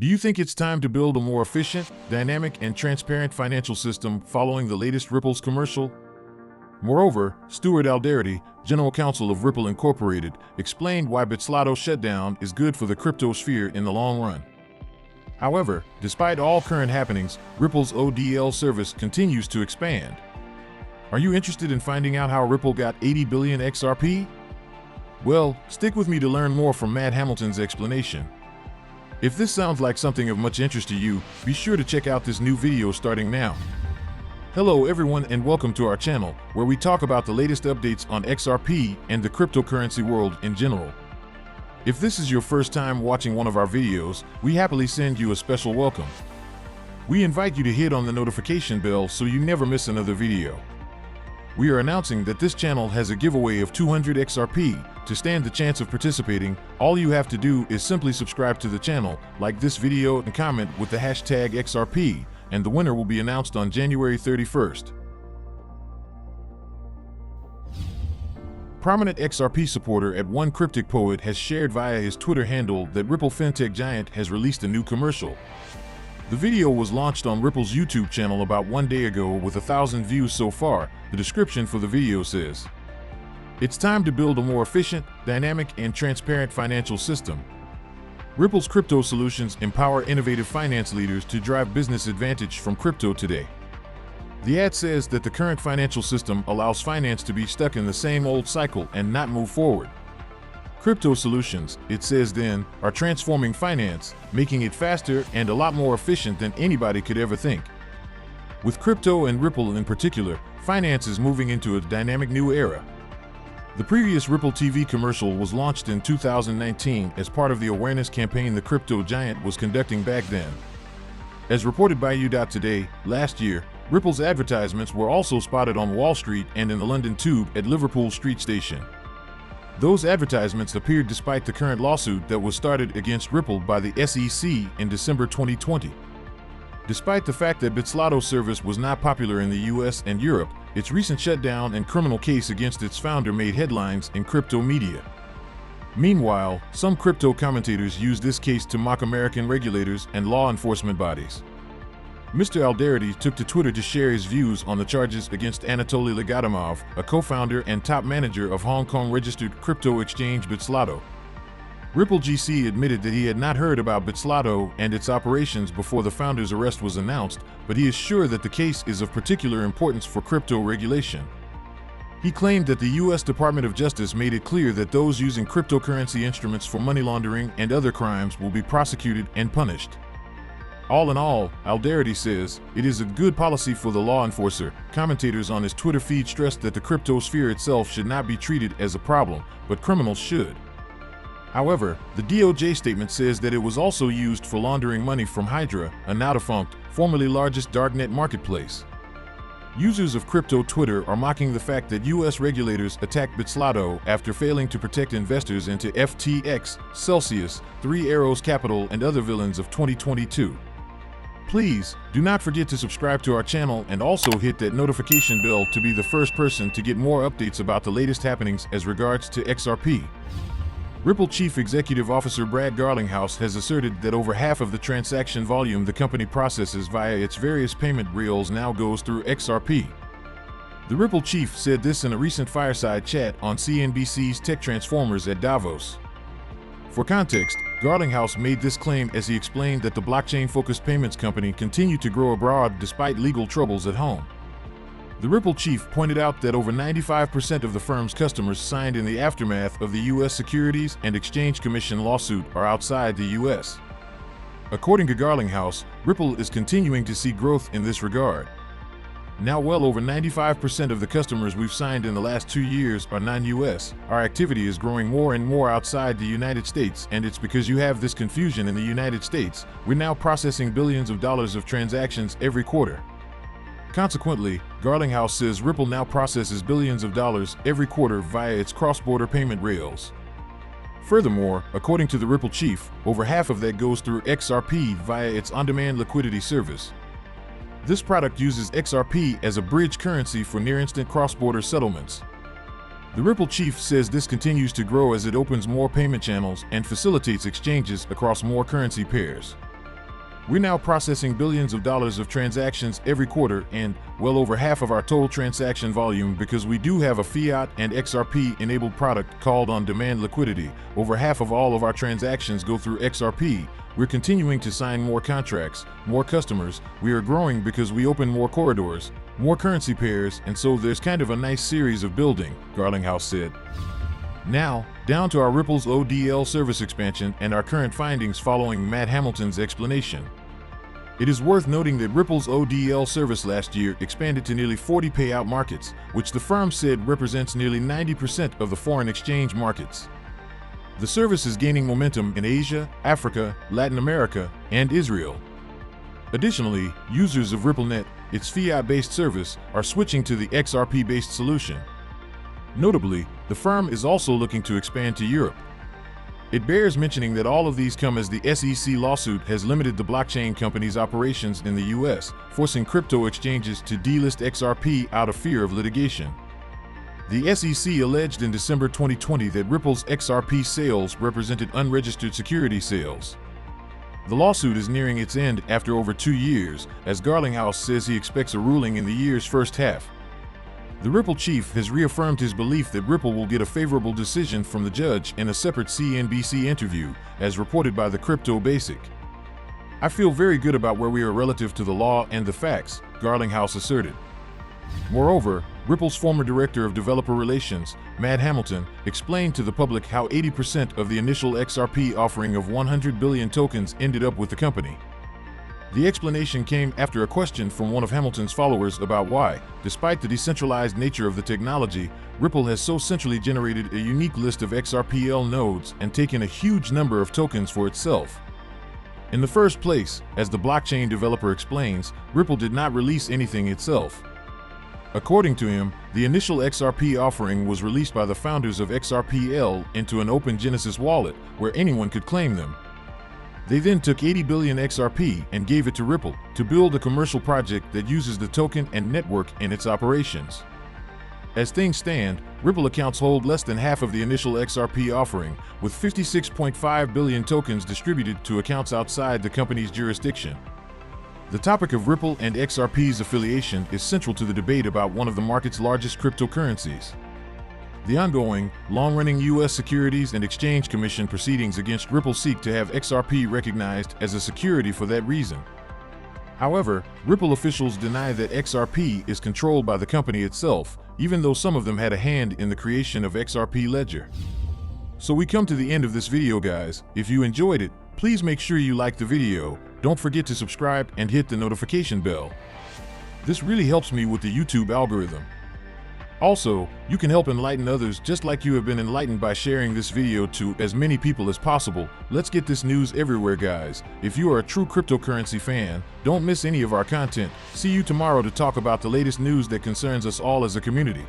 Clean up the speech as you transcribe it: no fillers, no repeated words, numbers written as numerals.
Do you think it's time to build a more efficient, dynamic, and transparent financial system following the latest Ripple's commercial? Moreover, Stuart Alderoty, General Counsel of Ripple Incorporated, explained why Bitzlato shutdown is good for the crypto sphere in the long run. However, despite all current happenings, Ripple's ODL service continues to expand. Are you interested in finding out how Ripple got 80 billion XRP? Well, stick with me to learn more from Matt Hamilton's explanation. If this sounds like something of much interest to you, be sure to check out this new video starting now. Hello everyone and welcome to our channel, where we talk about the latest updates on XRP and the cryptocurrency world in general. If this is your first time watching one of our videos, we happily send you a special welcome. We invite you to hit on the notification bell so you never miss another video. We are announcing that this channel has a giveaway of 200 XRP. To stand the chance of participating, all you have to do is simply subscribe to the channel, like this video and comment with the hashtag XRP, and the winner will be announced on January 31st. Prominent XRP supporter at One Cryptic Poet has shared via his Twitter handle that Ripple fintech giant has released a new commercial. The video was launched on Ripple's YouTube channel about 1 day ago with 1,000 views so far. The description for the video says, "It's time to build a more efficient, dynamic, and transparent financial system. Ripple's crypto solutions empower innovative finance leaders to drive business advantage from crypto today." The ad says that the current financial system allows finance to be stuck in the same old cycle and not move forward. Crypto solutions, it says then, are transforming finance, making it faster and a lot more efficient than anybody could ever think. With crypto and Ripple in particular, finance is moving into a dynamic new era. The previous Ripple TV commercial was launched in 2019 as part of the awareness campaign the crypto giant was conducting back then. As reported by U.Today, last year, Ripple's advertisements were also spotted on Wall Street and in the London Tube at Liverpool Street Station. Those advertisements appeared despite the current lawsuit that was started against Ripple by the SEC in December 2020. Despite the fact that Bitzlato service was not popular in the US and Europe, its recent shutdown and criminal case against its founder made headlines in crypto media. Meanwhile, some crypto commentators used this case to mock American regulators and law enforcement bodies. Mr. Alderoty took to Twitter to share his views on the charges against Anatoly Legatimov, a co-founder and top manager of Hong Kong-registered crypto exchange Bitzlato. Ripple GC admitted that he had not heard about Bitzlato and its operations before the founder's arrest was announced, but he is sure that the case is of particular importance for crypto regulation. He claimed that the U.S. Department of Justice made it clear that those using cryptocurrency instruments for money laundering and other crimes will be prosecuted and punished. All in all, Alderoty says, it is a good policy for the law enforcer. Commentators on his Twitter feed stressed that the crypto sphere itself should not be treated as a problem, but criminals should. However, the DOJ statement says that it was also used for laundering money from Hydra, a now-defunct, formerly largest darknet marketplace. Users of crypto Twitter are mocking the fact that U.S. regulators attacked Bitzlato after failing to protect investors into FTX, Celsius, Three Arrows Capital, and other villains of 2022. Please, do not forget to subscribe to our channel and also hit that notification bell to be the first person to get more updates about the latest happenings as regards to XRP. Ripple Chief Executive Officer Brad Garlinghouse has asserted that over half of the transaction volume the company processes via its various payment rails now goes through XRP. The Ripple chief said this in a recent fireside chat on CNBC's Tech Transformers at Davos. For context, Garlinghouse made this claim as he explained that the blockchain-focused payments company continued to grow abroad despite legal troubles at home. The Ripple chief pointed out that over 95% of the firm's customers signed in the aftermath of the U.S. Securities and Exchange Commission lawsuit are outside the U.S. According to Garlinghouse, Ripple is continuing to see growth in this regard. Now well over 95% of the customers we've signed in the last 2 years are non-US. Our activity is growing more and more outside the United States, and it's because you have this confusion in the United States. We're now processing billions of dollars of transactions every quarter. Consequently, Garlinghouse says Ripple now processes billions of dollars every quarter via its cross-border payment rails. Furthermore, according to the Ripple chief, over half of that goes through XRP via its on-demand liquidity service. This product uses XRP as a bridge currency for near-instant cross-border settlements. The Ripple chief says this continues to grow as it opens more payment channels and facilitates exchanges across more currency pairs. We're now processing billions of dollars of transactions every quarter and well over half of our total transaction volume because we do have a fiat and XRP-enabled product called on-demand liquidity. Over half of all of our transactions go through XRP. We're continuing to sign more contracts, more customers. We are growing because we open more corridors, more currency pairs, and so there's kind of a nice series of building, Garlinghouse said. Now, down to our Ripple's ODL service expansion and our current findings following Matt Hamilton's explanation. It is worth noting that Ripple's ODL service last year expanded to nearly 40 payout markets, which the firm said represents nearly 90% of the foreign exchange markets. The service is gaining momentum in Asia, Africa, Latin America, and Israel. Additionally, users of RippleNet, its fiat-based service, are switching to the XRP-based solution. Notably, the firm is also looking to expand to Europe. It bears mentioning that all of these come as the SEC lawsuit has limited the blockchain company's operations in the US, forcing crypto exchanges to delist XRP out of fear of litigation. The SEC alleged in December 2020 that Ripple's XRP sales represented unregistered security sales. The lawsuit is nearing its end after over 2 years, as Garlinghouse says he expects a ruling in the year's first half. The Ripple chief has reaffirmed his belief that Ripple will get a favorable decision from the judge in a separate CNBC interview, as reported by the Crypto Basic. "I feel very good about where we are relative to the law and the facts," Garlinghouse asserted. Moreover, Ripple's former director of developer relations, Matt Hamilton, explained to the public how 80% of the initial XRP offering of 100 billion tokens ended up with the company. The explanation came after a question from one of Hamilton's followers about why, despite the decentralized nature of the technology, Ripple has so centrally generated a unique list of XRPL nodes and taken a huge number of tokens for itself. In the first place, as the blockchain developer explains, Ripple did not release anything itself. According to him, the initial XRP offering was released by the founders of XRPL into an open Genesis wallet, where anyone could claim them. They then took 80 billion XRP and gave it to Ripple to build a commercial project that uses the token and network in its operations. As things stand, Ripple accounts hold less than half of the initial XRP offering, with 56.5 billion tokens distributed to accounts outside the company's jurisdiction. The topic of Ripple and XRP's affiliation is central to the debate about one of the market's largest cryptocurrencies. The ongoing, long-running U.S. Securities and Exchange Commission proceedings against Ripple seek to have XRP recognized as a security for that reason. However, Ripple officials deny that XRP is controlled by the company itself, even though some of them had a hand in the creation of XRP Ledger. So we come to the end of this video, guys. If you enjoyed it, please make sure you like the video, don't forget to subscribe and hit the notification bell. This really helps me with the YouTube algorithm. Also, you can help enlighten others just like you have been enlightened by sharing this video to as many people as possible. Let's get this news everywhere, guys. If you are a true cryptocurrency fan, don't miss any of our content. See you tomorrow to talk about the latest news that concerns us all as a community.